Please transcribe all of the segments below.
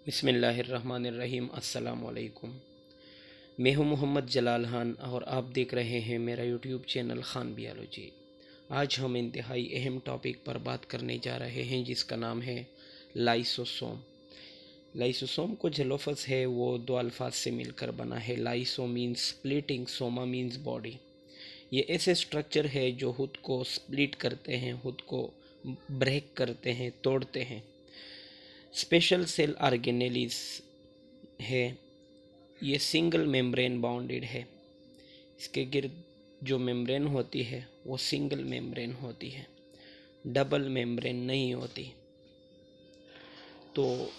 बिस्मिल्लाहिर्रहमानिर्रहीम। अस्सलाम वालेकुम। मैं हूं मोहम्मद जलाल खान और आप देख रहे हैं मेरा यूट्यूब चैनल खान बियोलॉजी। आज हम इंतहाई अहम टॉपिक पर बात करने जा रहे हैं जिसका नाम है लाइसोसोम। लाइसोसोम को जो लफ्ज़ है वो दो अल्फाज से मिलकर बना है। Lyso means splitting, Soma means body. ये ऐसे स्ट्रक्चर है जो खुद को स्प्लिट करते हैं, खुद को ब्रेक करते हैं, तोड़ते हैं। स्पेशल सेल ऑर्गेनेलिस है। ये सिंगल मेम्ब्रेन बाउंडेड है। इसके गिर्द जो मेम्ब्रेन होती है वो सिंगल मेम्ब्रेन होती है, डबल मेम्ब्रेन नहीं होती। तो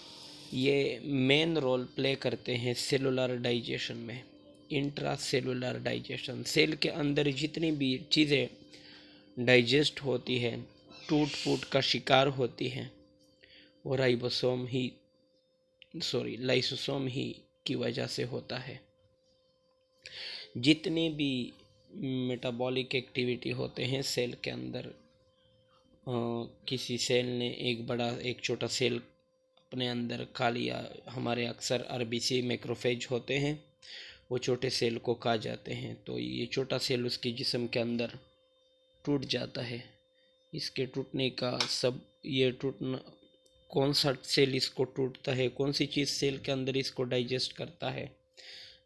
ये मेन रोल प्ले करते हैं सेलुलर डाइजेशन में, इंट्रा सेलुलर डाइजेशन। सेल के अंदर जितनी भी चीज़ें डाइजेस्ट होती है, टूट फूट का शिकार होती हैं, वो लाइसोसोम ही की वजह से होता है। जितनी भी मेटाबॉलिक एक्टिविटी होते हैं सेल के अंदर, किसी सेल ने एक छोटा सेल अपने अंदर खा लिया। हमारे अक्सर आरबीसी मैक्रोफेज होते हैं, वो छोटे सेल को खा जाते हैं, तो ये छोटा सेल उसके जिस्म के अंदर टूट जाता है। इसके टूटने का ये टूटना, कौन सा सेल इसको टूटता है, कौन सी चीज़ सेल के अंदर इसको डाइजेस्ट करता है,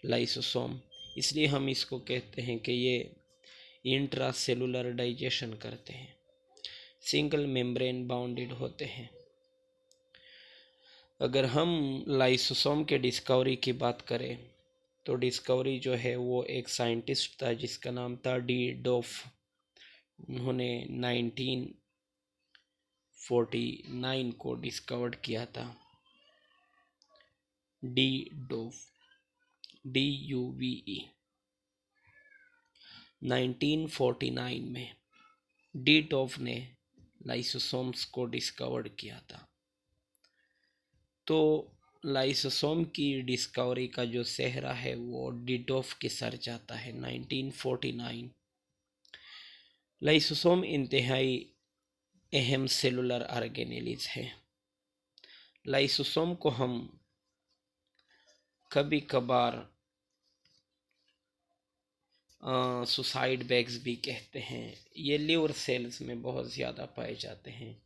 लाइसोसोम। इसलिए हम इसको कहते हैं कि ये इंट्रा सेलुलर डाइजेशन करते हैं, सिंगल मेम्ब्रेन बाउंडेड होते हैं। अगर हम लाइसोसोम के डिस्कवरी की बात करें तो डिस्कवरी जो है वो एक साइंटिस्ट था जिसका नाम था डी डोफ। उन्होंने 1949 को डिस्कवर्ड किया था। D डोफ, DUVE। 1949 में डी डोफ ने लाइसोसोम्स को डिस्कवर्ड किया था। तो लाइसोसोम की डिस्कवरी का जो सेहरा है वो डी डोफ के सर जाता है 1949। लाइसोसोम इंतहाई अहम सेलुलर ऑर्गेनेलिज है। लाइसोसोम को हम कभी कभार सुसाइड बैग्स भी कहते हैं। ये लिवर सेल्स में बहुत ज़्यादा पाए जाते हैं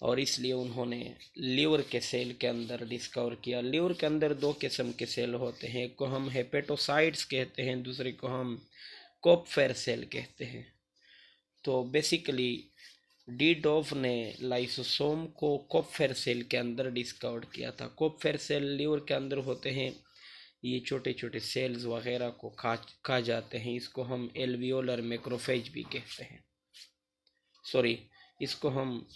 और इसलिए उन्होंने लिवर के सेल के अंदर डिस्कवर किया। लिवर के अंदर दो किस्म के सेल होते हैं, एक को हम हेपेटोसाइट्स कहते हैं, दूसरे को हम कोपफेर सेल कहते हैं। तो बेसिकली डी डोफ ने लाइसोसोम को कोपफेर सेल के अंदर डिस्कवर किया था। कोपफेर सेल लिवर के अंदर होते हैं, ये छोटे छोटे सेल्स वगैरह को खा जाते हैं। इसको हम एल्वियोलर मैक्रोफेज भी कहते हैं। इसको हम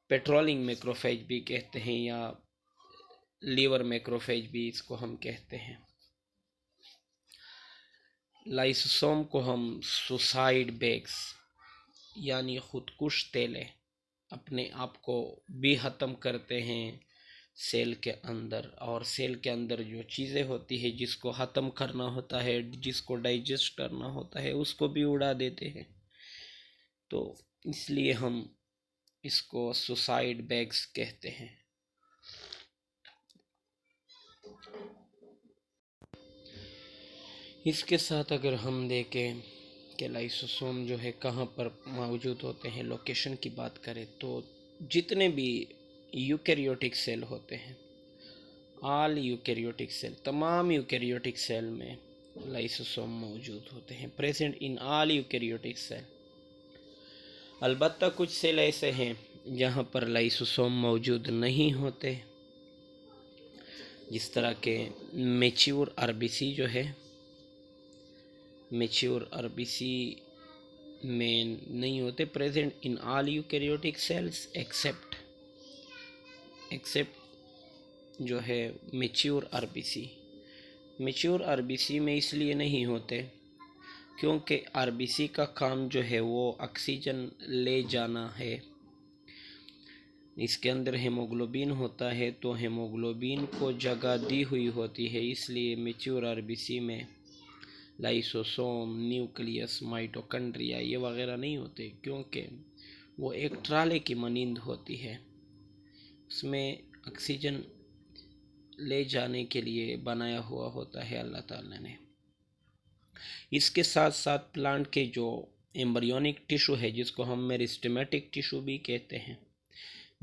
पेट्रोलिंग मैक्रोफेज भी कहते हैं या लीवर मैक्रोफेज भी इसको हम कहते हैं। लाइसोसोम को हम सुसाइड बैग्स यानी खुदकुश तेले अपने आप को भी ख़त्म करते हैं सेल के अंदर, और सेल के अंदर जो चीज़ें होती है जिसको ख़त्म करना होता है, जिसको डाइजेस्ट करना होता है, उसको भी उड़ा देते हैं। तो इसलिए हम इसको सुसाइड बैग्स कहते हैं। इसके साथ अगर हम देखें कि लाइसोसोम जो है कहाँ पर मौजूद होते हैं, लोकेशन की बात करें, तो जितने भी यूकैरियोटिक सेल होते हैं, ऑल यूकैरियोटिक सेल, तमाम यूकैरियोटिक सेल में लाइसोसोम मौजूद होते हैं, present in all eukaryotic cell. अलबत्ता कुछ सेल ऐसे हैं जहाँ पर लाइसोसोम मौजूद नहीं होते, जिस तरह के मैच्योर आरबीसी जो है, मैच्योर आरबीसी में नहीं होते, present in all eukaryotic cells except जो है मैच्योर आरबीसी। मैच्योर आरबीसी में इसलिए नहीं होते क्योंकि आरबीसी का काम जो है वो ऑक्सीजन ले जाना है। इसके अंदर हेमोग्लोबिन होता है, तो हेमोग्लोबिन को जगह दी हुई होती है, इसलिए मैच्योर आरबीसी में लाइसोसोम, न्यूक्लियस, माइटोकॉन्ड्रिया ये वगैरह नहीं होते, क्योंकि वो एक ट्राले की मानिंद होती है। उसमें ऑक्सीजन ले जाने के लिए बनाया हुआ होता है अल्लाह ताला ने। इसके साथ साथ प्लांट के जो एम्ब्रियोनिक टिश्यू है, जिसको हम मेरिस्टेमेटिक टिश्यू भी कहते हैं,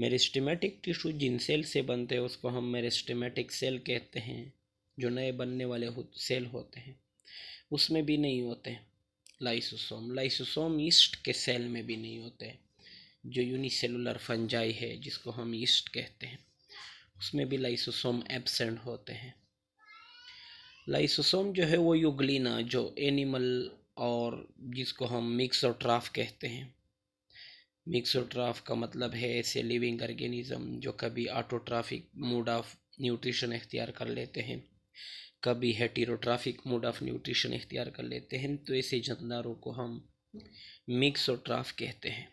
मेरिस्टेमेटिक टिश्यू जिन सेल से बनते हैं उसको हम मेरिस्टेमेटिक सेल कहते हैं। जो नए बनने वाले सेल होते हैं उसमें भी नहीं होते लाइसोसोम। लाइसोसोम ईस्ट के सेल में भी नहीं होते। जो यूनिसेलुलर फंजाई है जिसको हम ईस्ट कहते हैं, उसमें भी लाइसोसोम एब्सेंट होते हैं। लाइसोसोम जो है वो यूग्लिना, जो एनिमल और जिसको हम मिक्सोट्राफ कहते हैं। मिक्सोट्राफ का मतलब है ऐसे लिविंग ऑर्गेनिज्म जो कभी ऑटोट्राफिक मोड ऑफ न्यूट्रिशन इख्तियार कर लेते हैं, कभी हेटेरोट्राफिक मोड ऑफ न्यूट्रिशन इख्तियार कर लेते हैं। तो ऐसे जानदारों को हम मिक्सोट्राफ कहते हैं।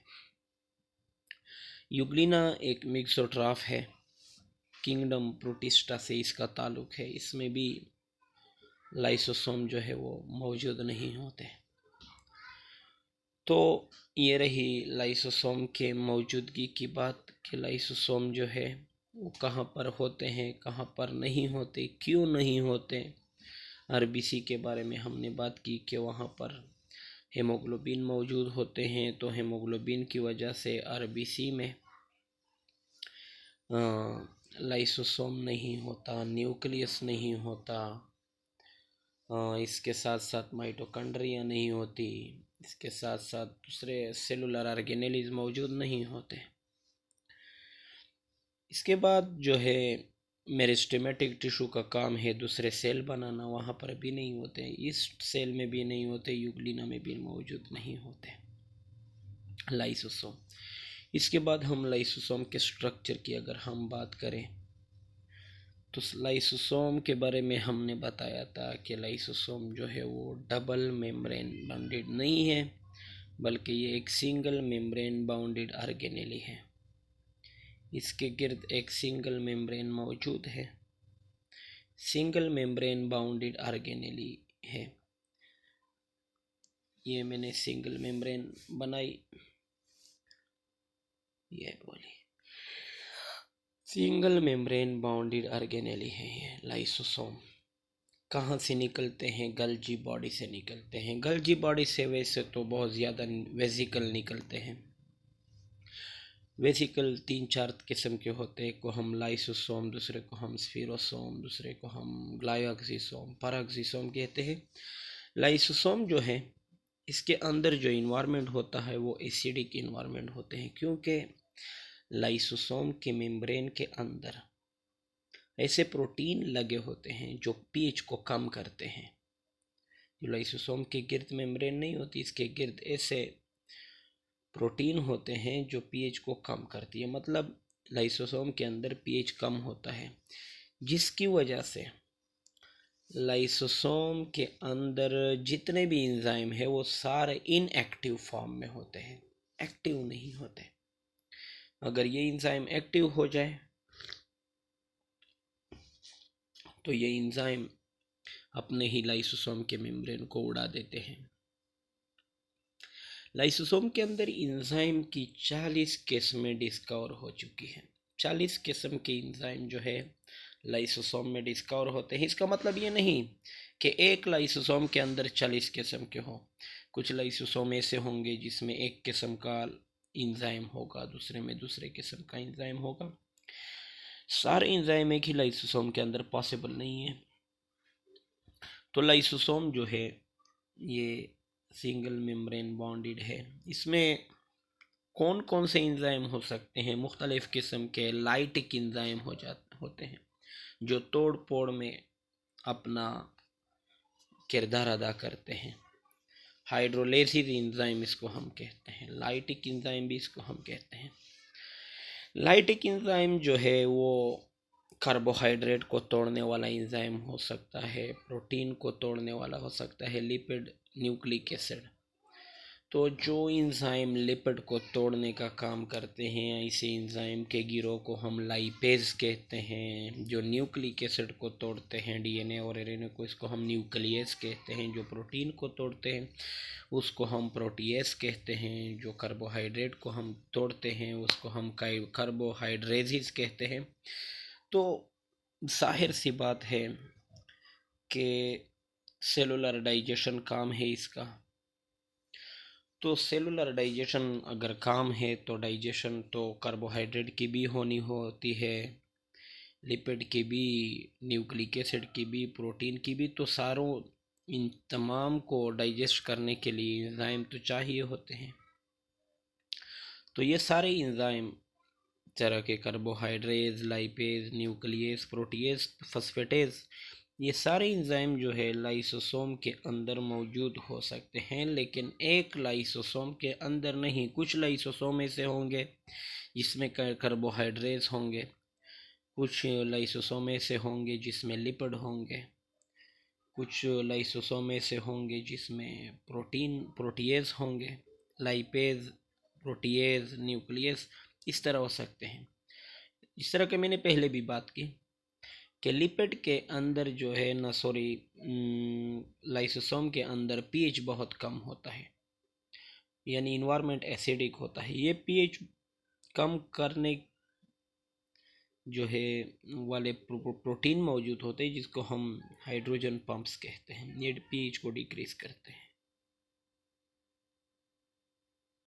यूग्लिना एक मिक्सोट्राफ है। किंगडम प्रोटिस्टा से इसका ताल्लुक है। इसमें भी लाइसोसोम जो है वो मौजूद नहीं होते। तो ये रही लाइसोसोम के मौजूदगी की बात कि लाइसोसोम जो है वो कहाँ पर होते हैं, कहाँ पर नहीं होते, क्यों नहीं होते। आरबीसी के बारे में हमने बात की कि वहाँ पर हेमोग्लोबिन मौजूद होते हैं, तो हेमोग्लोबिन की वजह से आरबीसी में लाइसोसोम नहीं होता, न्यूक्लियस नहीं होता, इसके साथ साथ माइटोकॉन्ड्रिया नहीं होती, इसके साथ साथ दूसरे सेलुलर ऑर्गेनेल्स मौजूद नहीं होते। इसके बाद जो है मेरिस्टेमेटिक टिश्यू का काम है दूसरे सेल बनाना, वहाँ पर भी नहीं होते। ईस्ट सेल में भी नहीं होते, यूग्लिना में भी मौजूद नहीं होते लाइसोसोम। इसके बाद हम लाइसोसोम के स्ट्रक्चर की अगर हम बात करें तो लाइसोसोम के बारे में हमने बताया था कि लाइसोसोम जो है वो डबल मेम्ब्रेन बाउंडेड नहीं है, बल्कि ये एक सिंगल मेम्ब्रेन बाउंडेड ऑर्गेनेली है। इसके गिर्द एक सिंगल मेम्ब्रेन मौजूद है, सिंगल मेम्ब्रेन बाउंडेड ऑर्गेनेली है। ये मैंने सिंगल मेम्ब्रेन बनाई, ये बोली सिंगल मेम्ब्रेन बाउंडेड ऑर्गेनेली है ये लाइसोसोम। कहाँ से निकलते हैं? गल्जी बॉडी से निकलते हैं। गल्जी बॉडी से वैसे तो बहुत ज़्यादा वेसिकल निकलते हैं। वेसिकल 3-4 किस्म के होते हैं। को हम लाइसोसोम, दूसरे को हम स्फीरोसोम, दूसरे को हम ग्लायोक्सिसोम, पैराक्सिसोम कहते हैं। लाइसोसोम जो है इसके अंदर जो इन्वायरमेंट होता है वो एसिडिक इन्वायरमेंट होते हैं, क्योंकि लाइसोसोम के मेम्ब्रेन के अंदर ऐसे प्रोटीन लगे होते हैं जो पीएच को कम करते हैं। जो लाइसोसोम के गिर्द मेम्ब्रेन नहीं होती, इसके गिर्द ऐसे प्रोटीन होते हैं जो पीएच को कम करती है। मतलब लाइसोसोम के अंदर पीएच कम होता है, जिसकी वजह से लाइसोसोम के अंदर जितने भी एंजाइम है वो सारे इनएक्टिव फॉर्म में होते हैं, एक्टिव नहीं होते। अगर ये एंजाइम एक्टिव हो जाए तो ये एंजाइम अपने ही लाइसोसोम के मेम्ब्रेन को उड़ा देते हैं। लाइसोसोम के अंदर एंजाइम की 40 किस्में डिस्कवर हो चुकी हैं। 40 किस्म के एंजाइम जो है लाइसोसोम में डिस्कवर होते हैं। इसका मतलब ये नहीं कि एक लाइसोसोम के अंदर 40 किस्म के हों। कुछ लाइसोसोम ऐसे होंगे जिसमें एक किस्म का एंजाइम होगा, दूसरे में दूसरे किस्म का एंजाइम होगा। सारे एंजाइम एक ही लाइसोसोम के अंदर पॉसिबल नहीं है। तो लाइसोसोम जो है ये सिंगल मेम्ब्रेन बॉन्डेड है। इसमें कौन कौन से एंजाइम हो सकते हैं? मुख्तलिफ़ किस्म के लाइटिक एंजाइम होते हैं जो तोड़ फोड़ में अपना किरदार अदा करते हैं। हाइड्रोलाइसिस एंजाइम इसको हम कहते हैं, लाइटिक एंजाइम भी इसको हम कहते हैं। लाइटिक एंजाइम जो है वो कार्बोहाइड्रेट को तोड़ने वाला एंजाइम हो सकता है, प्रोटीन को तोड़ने वाला हो सकता है, लिपिड, न्यूक्लिक एसिड। तो जो एंजाइम लिपिड को तोड़ने का काम करते हैं, ऐसे एंजाइम के गिरोह को हम लाइपेज कहते हैं। जो न्यूक्लिक एसिड को तोड़ते हैं, डीएनए और आरएनए को, इसको हम न्यूक्लियस कहते हैं। जो प्रोटीन को तोड़ते हैं उसको हम प्रोटीएस कहते हैं। जो कार्बोहाइड्रेट को हम तोड़ते हैं उसको हम कार्बोहाइड्रेजिस कहते हैं। तो जाहिर सी बात है कि सेलुलर डाइजेशन काम है इसका। तो सेलुलर डाइजेशन अगर काम है तो डाइजेशन तो कार्बोहाइड्रेट की भी होती है, लिपिड की भी, न्यूक्लिक एसिड की भी, प्रोटीन की भी। तो सारों इन तमाम को डाइजेस्ट करने के लिए एंजाइम तो चाहिए होते हैं। तो ये सारे एंजाइम तरह के carbohydrate, lipase, nucleus, protease, phosphatase, ये सारे एंजाइम जो है लाइसोसोम के अंदर मौजूद हो सकते हैं, लेकिन एक लाइसोसोम के अंदर नहीं। कुछ लाइसोसोम ऐसे होंगे जिसमें कार्बोहाइड्रेट्स होंगे, कुछ लाइसोसोम ऐसे होंगे जिसमें लिपिड होंगे, कुछ लाइसोसोम ऐसे होंगे जिसमें प्रोटीएज होंगे, लाइपेज, प्रोटीएज, न्यूक्लियस, इस तरह हो सकते हैं। इस तरह के मैंने पहले भी बात की कि लिपिड के अंदर जो है ना, लाइसोसोम के अंदर पीएच बहुत कम होता है, यानी इन्वायरमेंट एसिडिक होता है। ये पीएच कम करने जो है वाले प्रोटीन मौजूद होते हैं जिसको हम हाइड्रोजन पंप्स कहते हैं, ये पीएच को डिक्रीज करते हैं।